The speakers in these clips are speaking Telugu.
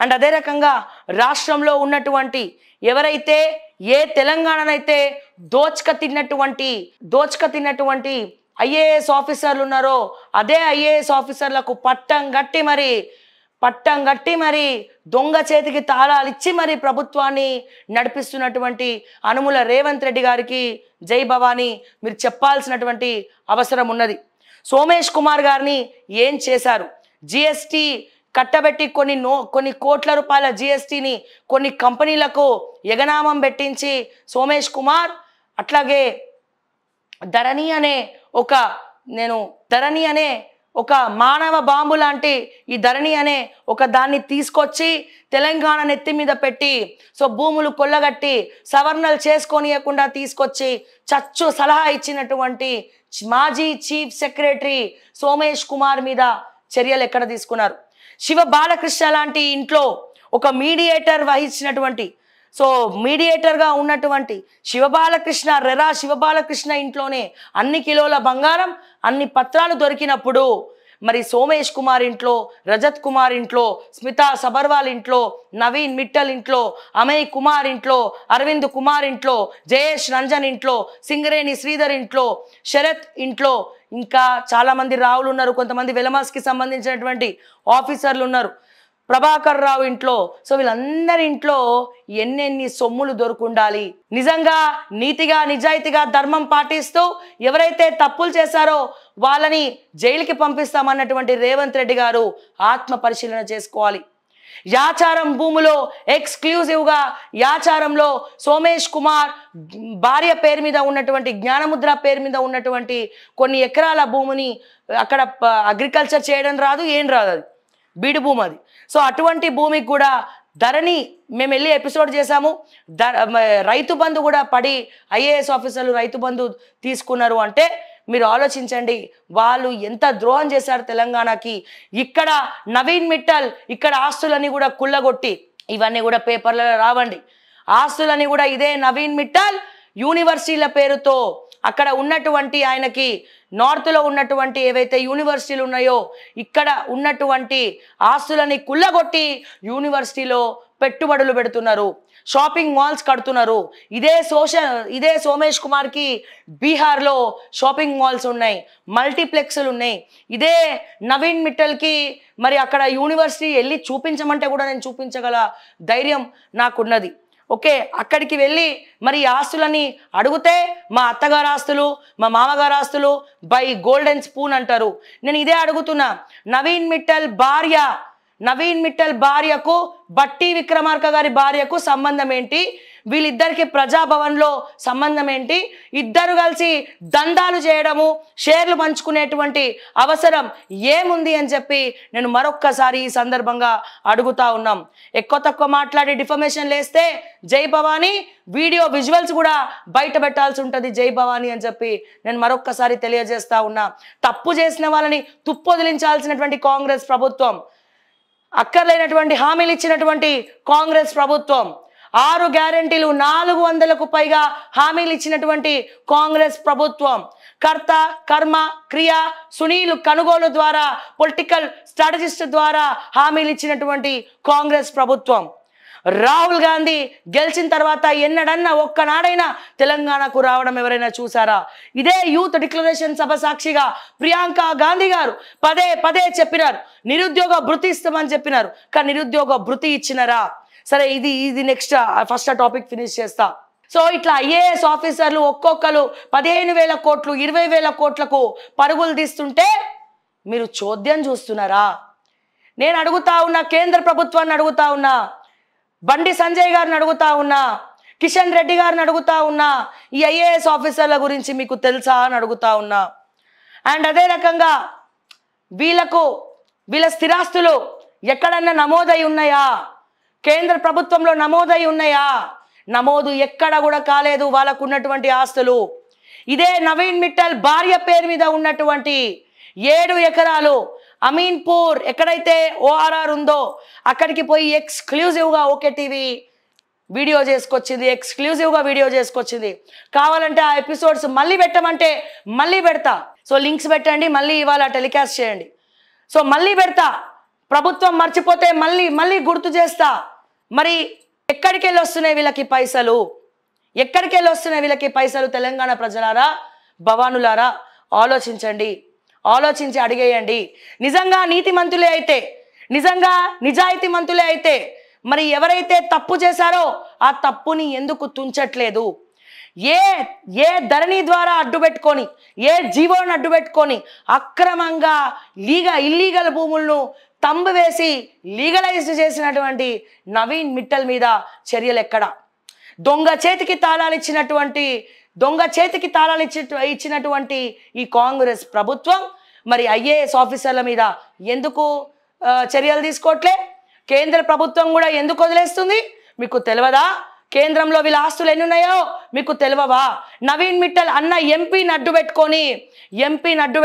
అండ్ అదే రకంగా రాష్ట్రంలో ఉన్నటువంటి ఎవరైతే ఏ తెలంగాణనైతే దోచుక తిన్నటువంటి ఐఏఎస్ ఆఫీసర్లు ఉన్నారో అదే ఐఏఎస్ ఆఫీసర్లకు పట్టం గట్టి మరి దొంగ చేతికి తాళాలు ఇచ్చి మరి ప్రభుత్వాన్ని నడిపిస్తున్నటువంటి అనుముల రేవంత్ రెడ్డి గారికి జై భవానీ మీరు చెప్పాల్సినటువంటి అవసరం ఉన్నది. సోమేష్ కుమార్ గారిని ఏం చేశారు? జిఎస్టీ కట్టబెట్టి కొన్ని కోట్ల రూపాయల జిఎస్టీని కొన్ని కంపెనీలకు ఎగనామం పెట్టించి సోమేష్ కుమార్ అట్లాగే ధరణి అనే ఒక మానవ బాంబు లాంటి ఈ ధరణి అనే ఒక దాన్ని తీసుకొచ్చి తెలంగాణ నెత్తి మీద పెట్టి భూములు కొల్లగట్టి సవరణలు చేసుకోనియకుండా తీసుకొచ్చి చచ్చు సలహా ఇచ్చినటువంటి మాజీ చీఫ్ సెక్రటరీ సోమేష్ కుమార్ మీద చర్యలు ఎక్కడ తీసుకున్నారు? శివ బాలకృష్ణ లాంటి ఇంట్లో ఒక మీడియేటర్ వహించినటువంటి మీడియేటర్గా ఉన్నటువంటి శివబాలకృష్ణ ఇంట్లోనే అన్ని కిలోల బంగారం అన్ని పత్రాలు దొరికినప్పుడు మరి సోమేష్ కుమార్ ఇంట్లో, రజత్ కుమార్ ఇంట్లో, స్మితా సబర్వాల్ ఇంట్లో, నవీన్ మిట్టల్ ఇంట్లో, అమయ్ కుమార్ ఇంట్లో, అరవింద్ కుమార్ ఇంట్లో, జయేష్ రంజన్ ఇంట్లో, సింగరేణి శ్రీధర్ ఇంట్లో, శరత్ ఇంట్లో, ఇంకా చాలామంది రావులు ఉన్నారు, కొంతమంది వెలమాస్కి సంబంధించినటువంటి ఆఫీసర్లు ఉన్నారు, ప్రభాకర్ రావు ఇంట్లో. వీళ్ళందరి ఇంట్లో ఎన్నెన్ని సొమ్ములు దొరుకుండాలి. నిజంగా నీతిగా నిజాయితీగా ధర్మం పాటిస్తూ ఎవరైతే తప్పులు చేశారో వాళ్ళని జైలుకి పంపిస్తామన్నటువంటి రేవంత్ రెడ్డి గారు ఆత్మ పరిశీలన చేసుకోవాలి. యాచారం భూములో ఎక్స్క్లూజివ్గా యాచారంలో సోమేష్ కుమార్ భార్య పేరు మీద ఉన్నటువంటి జ్ఞానముద్ర పేరు మీద ఉన్నటువంటి కొన్ని ఎకరాల భూమిని అక్కడ అగ్రికల్చర్ చేయడం రాదు, ఏం రాదు, అది బీడు భూమి అది. అటువంటి భూమికి కూడా ధరణి మేము వెళ్ళి ఎపిసోడ్ చేశాము. రైతు బంధు కూడా పడి ఐఏఎస్ ఆఫీసర్లు రైతు బంధు తీసుకున్నారు అంటే మీరు ఆలోచించండి వాళ్ళు ఎంత ద్రోహం చేశారు తెలంగాణకి. ఇక్కడ నవీన్ మిట్టల్ ఇక్కడ ఆస్తులని కూడా కుళ్ళగొట్టి ఇవన్నీ కూడా పేపర్లలో రావండి. ఆస్తులని కూడా ఇదే నవీన్ మిట్టల్ యూనివర్సిటీల పేరుతో అక్కడ ఉన్నటువంటి ఆయనకి నార్త్లో ఉన్నటువంటి ఏవైతే యూనివర్సిటీలు ఉన్నాయో ఇక్కడ ఉన్నటువంటి ఆస్తులని కుళ్ళగొట్టి యూనివర్సిటీలో పెట్టుబడులు పెడుతున్నారు, షాపింగ్ మాల్స్ కడుతున్నారు. ఇదే సోమేష్ కుమార్కి బీహార్లో షాపింగ్ మాల్స్ ఉన్నాయి, మల్టీప్లెక్స్లు ఉన్నాయి. ఇదే నవీన్ మిట్టల్కి మరి అక్కడ యూనివర్సిటీ వెళ్ళి చూపించమంటే కూడా నేను చూపించగల ధైర్యం నాకున్నది. ఓకే, అక్కడికి వెళ్ళి మరి ఆస్తులని అడిగితే మా అత్తగారు ఆస్తులు, మా మామగారు ఆస్తులు బై గోల్డెన్ స్పూన్ అంటారు. నేను ఇదే అడుగుతున్నా, నవీన్ మిట్టల్ భార్యకు బట్టి విక్రమార్క గారి భార్యకు సంబంధం ఏంటి? వీళ్ళిద్దరికి ప్రజాభవన్లో సంబంధం ఏంటి? ఇద్దరు కలిసి దందాలు చేయడము, షేర్లు పంచుకునేటువంటి అవసరం ఏముంది అని చెప్పి నేను మరొక్కసారి ఈ సందర్భంగా అడుగుతా ఉన్నాం. ఎక్కువ తక్కువ మాట్లాడి డిఫమేషన్ లేస్తే జై భవానీ, వీడియో విజువల్స్ కూడా బయట పెట్టాల్సి ఉంటుంది జై భవానీ అని చెప్పి నేను మరొక్కసారి తెలియజేస్తా ఉన్నా. తప్పు చేసిన వాళ్ళని తుప్పొదిలించాల్సినటువంటి కాంగ్రెస్ ప్రభుత్వం, అక్కర్లేనటువంటి హామీలు ఇచ్చినటువంటి కాంగ్రెస్ ప్రభుత్వం, 6 గ్యారెంటీలు 400కు పైగా హామీలు ఇచ్చినటువంటి కాంగ్రెస్ ప్రభుత్వం, కర్త కర్మ క్రియ సునీల్ కనుగోలు ద్వారా పొలిటికల్ స్ట్రాటజిస్ట్ ద్వారా హామీలు ఇచ్చినటువంటి కాంగ్రెస్ ప్రభుత్వం. రాహుల్ గాంధీ గెలిచిన తర్వాత ఎన్నడన్నా ఒక్కనాడైనా తెలంగాణకు రావడం ఎవరైనా చూసారా? ఇదే యూత్ డిక్లరేషన్ సభ సాక్షిగా ప్రియాంక గాంధీ గారు పదే చెప్పినారు నిరుద్యోగ భృతి ఇస్తామని చెప్పినారు. కానీ నిరుద్యోగ భృతి ఇచ్చినారా? సరే, ఇది నెక్స్ట్ ఫస్ట్ టాపిక్ ఫినిష్ చేస్తా. ఇట్లా ఐఏఎస్ ఆఫీసర్లు ఒక్కొక్కరు 15,000 కోట్లు 20,000 కోట్లకు పరుగులు తీస్తుంటే మీరు చోద్యం చూస్తున్నారా? నేను అడుగుతా ఉన్నా, కేంద్ర ప్రభుత్వాన్ని అడుగుతా ఉన్నా, బండి సంజయ్ గారిని అడుగుతా ఉన్నా, కిషన్ రెడ్డి గారిని అడుగుతా ఉన్నా, ఈ ఐఏఎస్ ఆఫీసర్ల గురించి మీకు తెలుసా అని అడుగుతా ఉన్నా. అండ్ అదే రకంగా వీళ్ళ స్థిరాస్తులు ఎక్కడన్నా నమోదై ఉన్నాయా? కేంద్ర ప్రభుత్వంలో నమోదై ఉన్నాయా? నమోదు ఎక్కడ కూడా కాలేదు వాళ్ళకు ఉన్నటువంటి ఆస్తులు. ఇదే నవీన్ మిట్టల్ భార్య పేరు మీద ఉన్నటువంటి 7 ఎకరాలు అమీన్పూర్ ఎక్కడైతే ఓఆర్ఆర్ ఉందో అక్కడికి పోయి ఎక్స్క్లూజివ్గా ఓకే టీవీ వీడియో చేసుకొచ్చింది. కావాలంటే ఆ ఎపిసోడ్స్ మళ్ళీ పెట్టమంటే మళ్ళీ పెడతా. లింక్స్ పెట్టండి, మళ్ళీ ఇవాళ టెలికాస్ట్ చేయండి. మళ్ళీ పెడతా. ప్రభుత్వం మర్చిపోతే మళ్ళీ మళ్ళీ గుర్తు చేస్తా. మరి ఎక్కడికి వెళ్ళి వస్తున్నాయి వీళ్ళకి పైసలు? ఎక్కడికి వెళ్ళి వస్తున్నాయి వీళ్ళకి పైసలు? తెలంగాణ ప్రజలారా, భవానులారా, ఆలోచించండి, ఆలోచించి అడిగేయండి. నిజంగా నీతిమంతులే అయితే, నిజంగా నిజాయితీ మంతులే అయితే మరి ఎవరైతే తప్పు చేశారో ఆ తప్పుని ఎందుకు తుంచట్లేదు? ఏ ధరణి ద్వారా అడ్డుపెట్టుకొని, ఏ జీవోని అడ్డుపెట్టుకొని అక్రమంగా ఇల్లీగల్ భూములను తంబు వేసి లీగలైజ్ చేసినటువంటి నవీన్ మిట్టల్ మీద చర్యలు ఎక్కడ? దొంగ చేతికి తాళాలు ఇచ్చినటువంటి ఈ కాంగ్రెస్ ప్రభుత్వం మరి ఐఏఎస్ ఆఫీసర్ల మీద ఎందుకు చర్యలు తీసుకోవట్లే? కేంద్ర ప్రభుత్వం కూడా ఎందుకు వదిలేస్తుంది? మీకు తెలియదా? కేంద్రంలో వీళ్ళ ఆస్తులు ఎన్ని ఉన్నాయో మీకు తెలియవా? నవీన్ మిట్టల్ అన్న ఎంపీని అడ్డు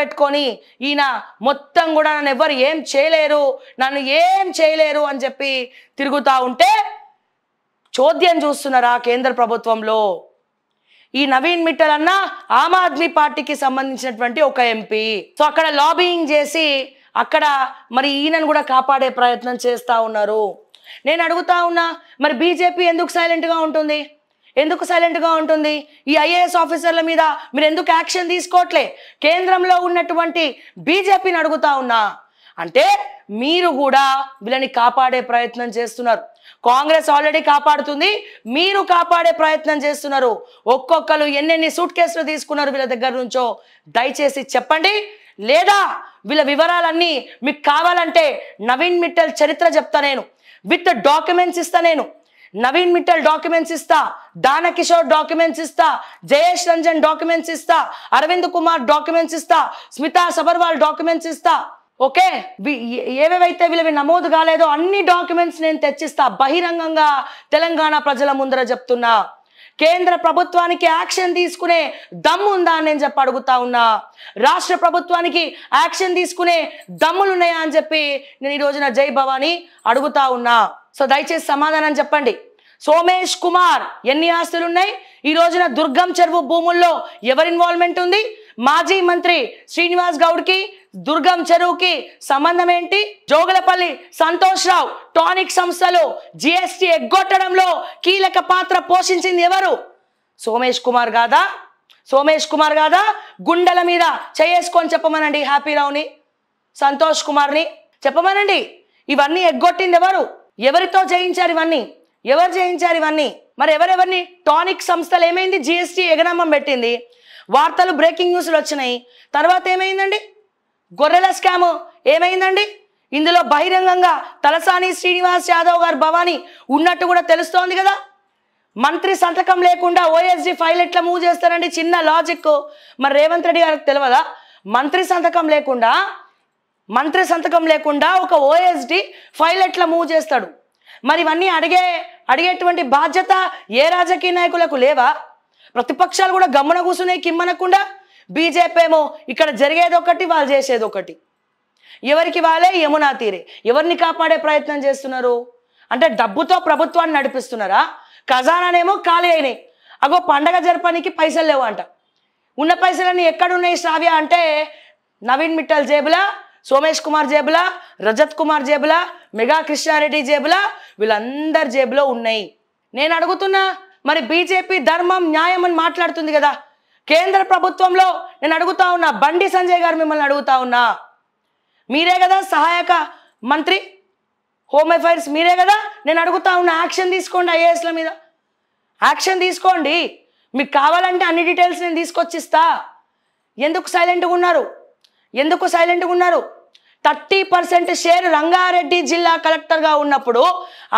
పెట్టుకొని ఈయన మొత్తం కూడా నన్ను ఎవరు ఏం చేయలేరు అని చెప్పి తిరుగుతూ ఉంటే చోద్యం చూస్తున్నారా కేంద్ర ప్రభుత్వంలో? ఈ నవీన్ మిట్టల్ అన్న ఆమ్ ఆద్మీ పార్టీకి సంబంధించినటువంటి ఒక ఎంపీ. సో అక్కడ లాబింగ్ చేసి అక్కడ మరి ఈయనను కూడా కాపాడే ప్రయత్నం చేస్తూ ఉన్నారు. నేను అడుగుతా ఉన్నా, మరి బీజేపీ ఎందుకు సైలెంట్గా ఉంటుంది? ఈ ఐఏఎస్ ఆఫీసర్ల మీద మీరు ఎందుకు యాక్షన్ తీసుకోవట్లే? కేంద్రంలో ఉన్నటువంటి బీజేపీని అడుగుతా ఉన్నా. అంటే మీరు కూడా వీళ్ళని కాపాడే ప్రయత్నం చేస్తున్నారు. కాంగ్రెస్ ఆల్రెడీ కాపాడుతుంది, మీరు కాపాడే ప్రయత్నం చేస్తున్నారు. ఒక్కొక్కరు ఎన్నెన్ని సూట్ కేసులు తీసుకున్నారు వీళ్ళ దగ్గర నుంచో దయచేసి చెప్పండి. లేదా వీళ్ళ వివరాలన్నీ మీకు కావాలంటే నవీన్ మిట్టల్ చరిత్ర చెప్తా, నేను విత్ డాక్యుమెంట్స్ ఇస్తా. నేను నవీన్ మిట్టల్ డాక్యుమెంట్స్ ఇస్తా, దానకిషోర్ డాక్యుమెంట్స్ ఇస్తా, జయేష్ రంజన్ డాక్యుమెంట్స్ ఇస్తా, అరవింద్ కుమార్ డాక్యుమెంట్స్ ఇస్తా, స్మితా సబర్వాల్ డాక్యుమెంట్స్ ఇస్తా. ఓకే, ఏవేవైతే వీళ్ళవి నమోదు కాలేదో అన్ని డాక్యుమెంట్స్ నేను తెచ్చిస్తా. బహిరంగంగా తెలంగాణ ప్రజల ముందర చెప్తున్నా. కేంద్ర ప్రభుత్వానికి యాక్షన్ తీసుకునే దమ్ము ఉందా అని నేను అడుగుతా ఉన్నా. రాష్ట్ర ప్రభుత్వానికి యాక్షన్ తీసుకునే దమ్ములున్నాయా అని చెప్పి నేను ఈ రోజున జై భవాని అడుగుతా ఉన్నా. సో దయచేసి సమాధానం చెప్పండి. సోమేష్ కుమార్ ఎన్ని ఆస్తులు ఉన్నాయి? ఈ రోజున దుర్గం చెరువు భూముల్లో ఎవరి ఇన్వాల్వ్మెంట్ ఉంది? మాజీ మంత్రి శ్రీనివాస్ గౌడ్కి దుర్గం చెరువుకి సంబంధం ఏంటి? జోగులపల్లి సంతోష్ రావు టానిక్ సంస్థలో జిఎస్టి ఎగ్గొట్టడంలో కీలక పాత్ర పోషించింది ఎవరు? సోమేష్ కుమార్ కాదా? గుండెల మీద చేసుకొని చెప్పమనండి హ్యాపీరావుని, సంతోష్ కుమార్ని చెప్పమనండి. ఇవన్నీ ఎగ్గొట్టింది ఎవరు? ఎవరితో చేయించారు ఇవన్నీ? ఎవరు చేయించారు ఇవన్నీ? మరి ఎవరెవరిని? టానిక్ సంస్థలు ఏమైంది? జిఎస్టి ఎగనమ్మం పెట్టింది, వార్తలు బ్రేకింగ్ న్యూస్లు వచ్చినాయి. తర్వాత ఏమైందండి? గొర్రెల స్కామ్ ఏమైందండి? ఇందులో బహిరంగంగా తలసాని శ్రీనివాస్ యాదవ్ గారు భవానీ ఉన్నట్టు కూడా తెలుస్తోంది కదా. మంత్రి సంతకం లేకుండా ఓఎస్డి ఫైల్ ఎట్లా మూవ్ చేస్తారండి? చిన్న లాజిక్. మరి రేవంత్ రెడ్డి గారికి తెలియదా? మంత్రి సంతకం లేకుండా ఒక ఓఎస్డి ఫైల్ ఎట్లా మూవ్ చేస్తాడు? మరి ఇవన్నీ అడిగేటువంటి బాధ్యత ఏ రాజకీయ నాయకులకు లేవా? ప్రతిపక్షాలు కూడా గమ్మున కూర్చునే కిమ్మనకుండా బీజేపీ ఏమో ఇక్కడ జరిగేది ఒకటి, వాళ్ళు చేసేది ఒకటి. ఎవరికి వాళ్ళే యమునా తీరే. ఎవరిని కాపాడే ప్రయత్నం చేస్తున్నారు? అంటే డబ్బుతో ప్రభుత్వాన్ని నడిపిస్తున్నారా? ఖజానానేమో ఖాళీ అయినాయి. అగో పండగ జరపడానికి పైసలు లేవు అంట. ఉన్న పైసలన్నీ ఎక్కడున్నాయి శ్రావ్య అంటే నవీన్ మిట్టల్ జేబులా, సోమేష్ కుమార్ జేబులా, రజత్ కుమార్ జేబులా, మెగా కృష్ణారెడ్డి జేబులా, వీళ్ళందరి జేబులో ఉన్నాయి. నేను అడుగుతున్నా, మరి బీజేపీ ధర్మం న్యాయం అని మాట్లాడుతుంది కదా కేంద్ర ప్రభుత్వంలో. నేను అడుగుతా ఉన్నా, బండి సంజయ్ గారు మిమ్మల్ని అడుగుతా ఉన్నా, మీరే కదా సహాయక మంత్రి హోమ్ అఫైర్స్, మీరే కదా. నేను అడుగుతా ఉన్నా, యాక్షన్ తీసుకోండి, ఐఏఎస్ల మీద యాక్షన్ తీసుకోండి. మీకు కావాలంటే అన్ని డీటెయిల్స్ నేను తీసుకొచ్చిస్తా. ఎందుకు సైలెంట్గా ఉన్నారు? 30% షేర్ రంగారెడ్డి జిల్లా కలెక్టర్గా ఉన్నప్పుడు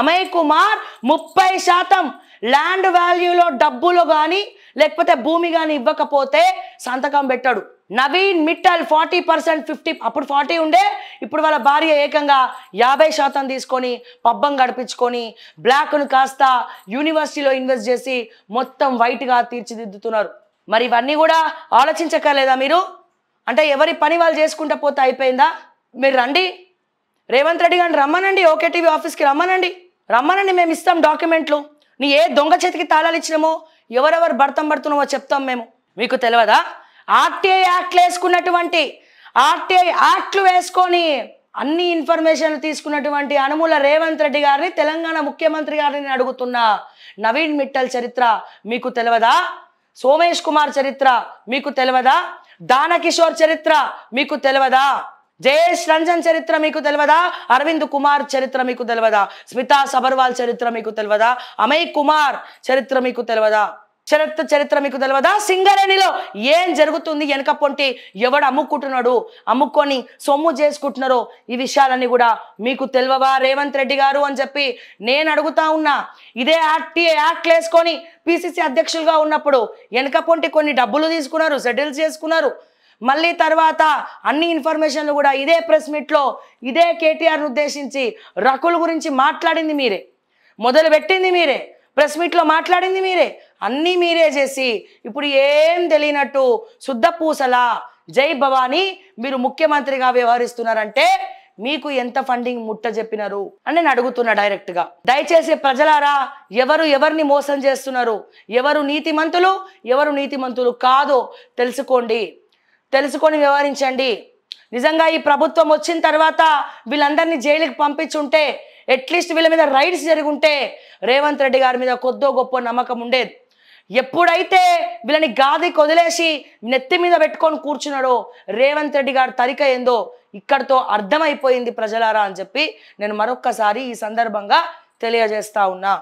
అమయ్ కుమార్ 30% ల్యాండ్ వాల్యూలో డబ్బులు కానీ లేకపోతే భూమి కానీ ఇవ్వకపోతే సంతకం పెట్టాడు. నవీన్ మిట్టల్ 40%, 50, అప్పుడు 40 ఉండే, ఇప్పుడు వాళ్ళ భార్య ఏకంగా 50% తీసుకొని పబ్బం గడిపించుకొని బ్లాక్ను కాస్త యూనివర్సిటీలో ఇన్వెస్ట్ చేసి మొత్తం వైట్గా తీర్చిదిద్దుతున్నారు. మరి ఇవన్నీ కూడా ఆలోచించక్కర్లేదా మీరు? అంటే ఎవరి పని వాళ్ళు చేసుకుంటూ పోతే అయిపోయిందా? మీరు రండి, రేవంత్ రెడ్డి గారిని రమ్మనండి, ఓకే టీవీ ఆఫీస్కి రమ్మనండి, మేము ఇస్తాం డాక్యుమెంట్లు. నీ ఏ దొంగ చేతికి తాళాలు ఇచ్చినామో, ఎవరెవరు పడుతున్నామో చెప్తాం మేము. మీకు తెలియదా? ఆర్టీఐ యాక్ట్లు వేసుకున్నటువంటి, ఆర్టీఐ యాక్ట్లు వేసుకొని అన్ని ఇన్ఫర్మేషన్లు తీసుకున్నటువంటి అనుముల రేవంత్ రెడ్డి గారిని, తెలంగాణ ముఖ్యమంత్రి గారిని అడుగుతున్నా, నవీన్ మిట్టల్ చరిత్ర మీకు తెలియదా? సోమేష్ కుమార్ చరిత్ర మీకు తెలియదా? దానకిషోర్ చరిత్ర మీకు తెలియదా? జయేష్ రంజన్ చరిత్ర మీకు తెలియదా? అరవింద్ కుమార్ చరిత్ర మీకు తెలియదా? స్మితా సబర్వాల్ చరిత్ర మీకు తెలియదా? అమయ్ కుమార్ చరిత్ర మీకు తెలియదా? చరిత్ర మీకు తెలియదా? సింగరేణిలో ఏం జరుగుతుంది, వెనక పొంటి ఎవడు అమ్ముకుంటున్నాడు, అమ్ముకొని సొమ్ము చేసుకుంటున్నారో ఈ విషయాలన్నీ కూడా మీకు తెలియవా రేవంత్ రెడ్డి గారు అని చెప్పి నేను అడుగుతా ఉన్నా. ఇదే యాక్ట్లు వేసుకొని పిసిసి అధ్యక్షులుగా ఉన్నప్పుడు వెనక పొంటి కొన్ని డబ్బులు తీసుకున్నారు, సెటిల్స్ చేసుకున్నారు. మళ్ళీ తర్వాత అన్ని ఇన్ఫర్మేషన్లు కూడా ఇదే ప్రెస్ మీట్లో ఇదే కేటీఆర్ను ఉద్దేశించి రకుల్ గురించి మాట్లాడింది మీరే, మొదలు పెట్టింది మీరే, ప్రెస్ మీట్లో మాట్లాడింది మీరే, అన్నీ మీరే చేసి ఇప్పుడు ఏం తెలియనట్టు శుద్ధ పూసలా జై భవానీ మీరు ముఖ్యమంత్రిగా వ్యవహరిస్తున్నారంటే మీకు ఎంత ఫండింగ్ ముట్ట చెప్పినారు అని నేను అడుగుతున్నా డైరెక్ట్గా. దయచేసి ప్రజలారా, ఎవరిని మోసం చేస్తున్నారు, ఎవరు నీతిమంతులు కాదో తెలుసుకొని వ్యవహరించండి. నిజంగా ఈ ప్రభుత్వం వచ్చిన తర్వాత వీళ్ళందరినీ జైలుకి పంపించుంటే, అట్లీస్ట్ వీళ్ళ మీద రైడ్స్ జరుగుంటే రేవంత్ రెడ్డి గారి మీద కొద్దో గొప్ప నమ్మకం ఉండేది. ఎప్పుడైతే వీళ్ళని గాదికి వదిలేసి నెత్తి మీద పెట్టుకొని కూర్చున్నాడో రేవంత్ రెడ్డి గారి తరిక ఏందో ఇక్కడితో అర్థమైపోయింది ప్రజలారా అని చెప్పి నేను మరొక్కసారి ఈ సందర్భంగా తెలియజేస్తా ఉన్నా.